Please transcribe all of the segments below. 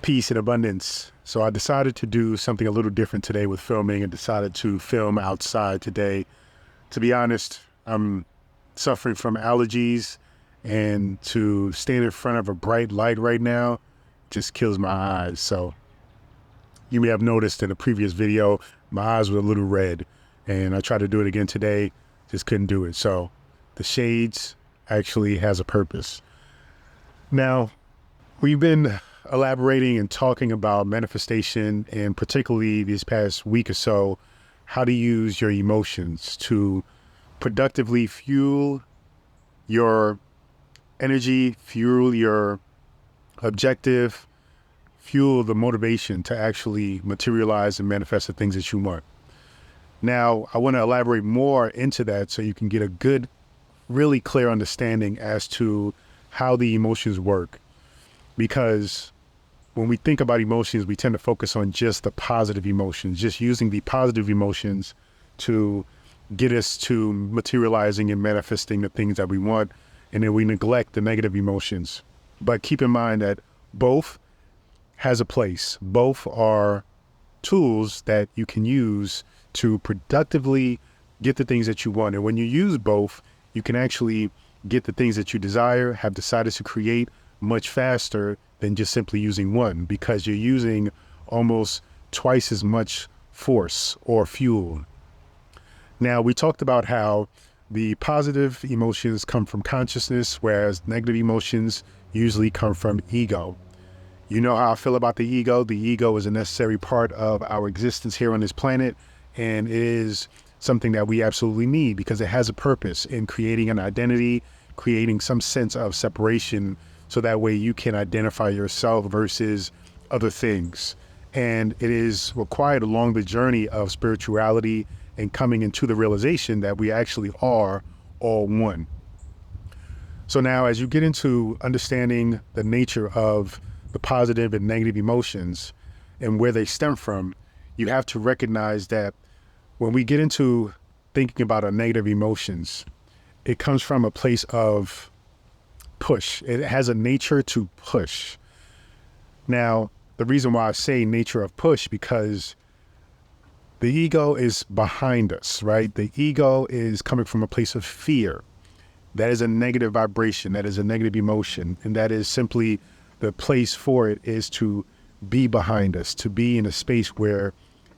Peace and abundance. So I decided to do something a little different today with filming and decided to film outside today. To be honest, I'm suffering from allergies, and to stand in front of a bright light right now just kills my eyes. So you may have noticed in a previous video, my eyes were a little red, and I tried to do it again today, just couldn't do it. So the shades actually has a purpose. Now, we've been elaborating and talking about manifestation, and particularly this past week or so, how to use your emotions to productively fuel your energy, fuel your objective, fuel the motivation to actually materialize and manifest the things that you want. Now, I want to elaborate more into that so you can get a good, really clear understanding as to how the emotions work. Because when we think about emotions, we tend to focus on just the positive emotions, just using the positive emotions to get us to materializing and manifesting the things that we want. And then we neglect the negative emotions. But keep in mind that both has a place. Both are tools that you can use to productively get the things that you want. And when you use both, you can actually get the things that you desire, have decided to create much faster than just simply using one, because you're using almost twice as much force or fuel. Now, we talked about how the positive emotions come from consciousness, whereas negative emotions usually come from ego. You know how I feel about the ego. The ego is a necessary part of our existence here on this planet, and it is something that we absolutely need because it has a purpose in creating an identity, creating some sense of separation, so that way you can identify yourself versus other things. And it is required along the journey of spirituality and coming into the realization that we actually are all one. So now, as you get into understanding the nature of the positive and negative emotions and where they stem from, you have to recognize that when we get into thinking about our negative emotions, it comes from a place of push. It has a nature to push. Now, the reason why I say nature of push, because the ego is behind us, right? The ego is coming from a place of fear. That is a negative vibration. That is a negative emotion. And that is simply the place for it is to be behind us, to be in a space where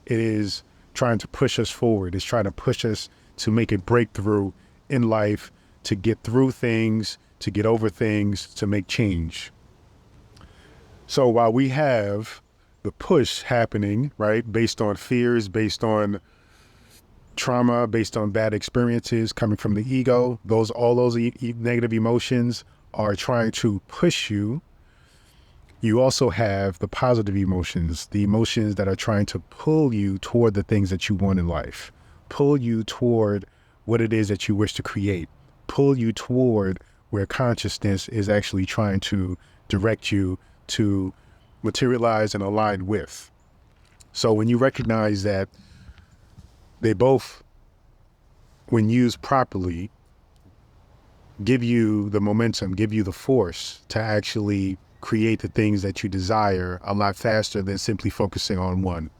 it is trying to push us forward. It's trying to push us to make a breakthrough in life, to get through things, to get over things, to make change. So while we have the push happening, right, based on fears, based on trauma, based on bad experiences coming from the ego, all those negative emotions are trying to push you. You also have the positive emotions, the emotions that are trying to pull you toward the things that you want in life, pull you toward what it is that you wish to create, pull you toward where consciousness is actually trying to direct you to materialize and align with. So when you recognize that they both, when used properly, give you the momentum, give you the force to actually create the things that you desire a lot faster than simply focusing on one.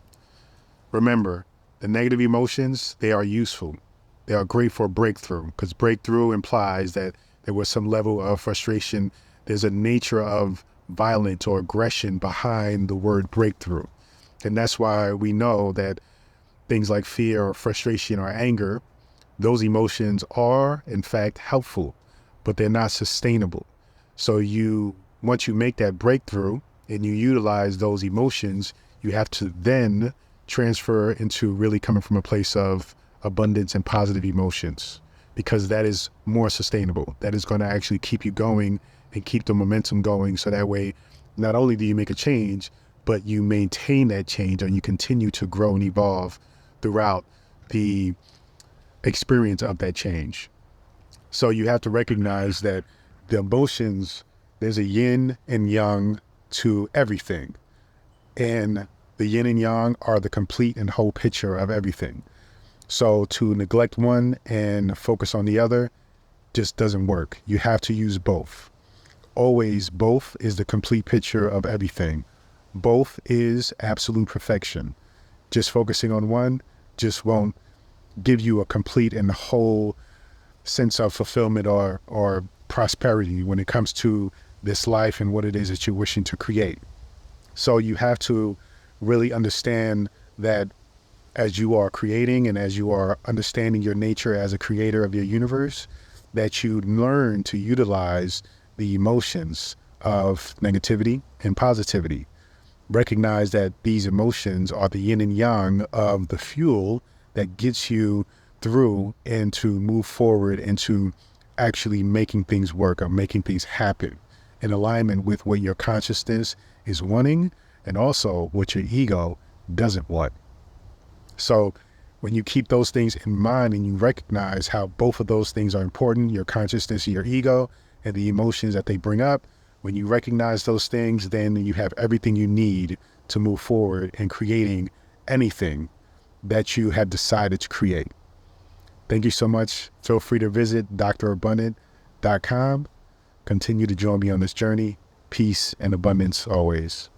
Remember, the negative emotions, they are useful. They are great for breakthrough, because breakthrough implies that there was some level of frustration. There's a nature of violence or aggression behind the word breakthrough. And that's why we know that things like fear or frustration or anger, those emotions are in fact helpful, but they're not sustainable. So once you make that breakthrough and you utilize those emotions, you have to then transfer into really coming from a place of abundance and positive emotions, because that is more sustainable. That is going to actually keep you going and keep the momentum going. So that way, not only do you make a change, but you maintain that change and you continue to grow and evolve throughout the experience of that change. So you have to recognize that the emotions, there's a yin and yang to everything. And the yin and yang are the complete and whole picture of everything. So to neglect one and focus on the other just doesn't work. You have to use both. Always both is the complete picture of everything. Both is absolute perfection. Just focusing on one just won't give you a complete and whole sense of fulfillment or prosperity when it comes to this life and what it is that you're wishing to create. So you have to really understand that as you are creating and as you are understanding your nature as a creator of your universe, that you learn to utilize the emotions of negativity and positivity. Recognize that these emotions are the yin and yang of the fuel that gets you through and to move forward into actually making things work or making things happen in alignment with what your consciousness is wanting and also what your ego doesn't want. So when you keep those things in mind and you recognize how both of those things are important, your consciousness and your ego and the emotions that they bring up, when you recognize those things, then you have everything you need to move forward in creating anything that you have decided to create. Thank you so much. Feel free to visit drabundant.com. Continue to join me on this journey. Peace and abundance always.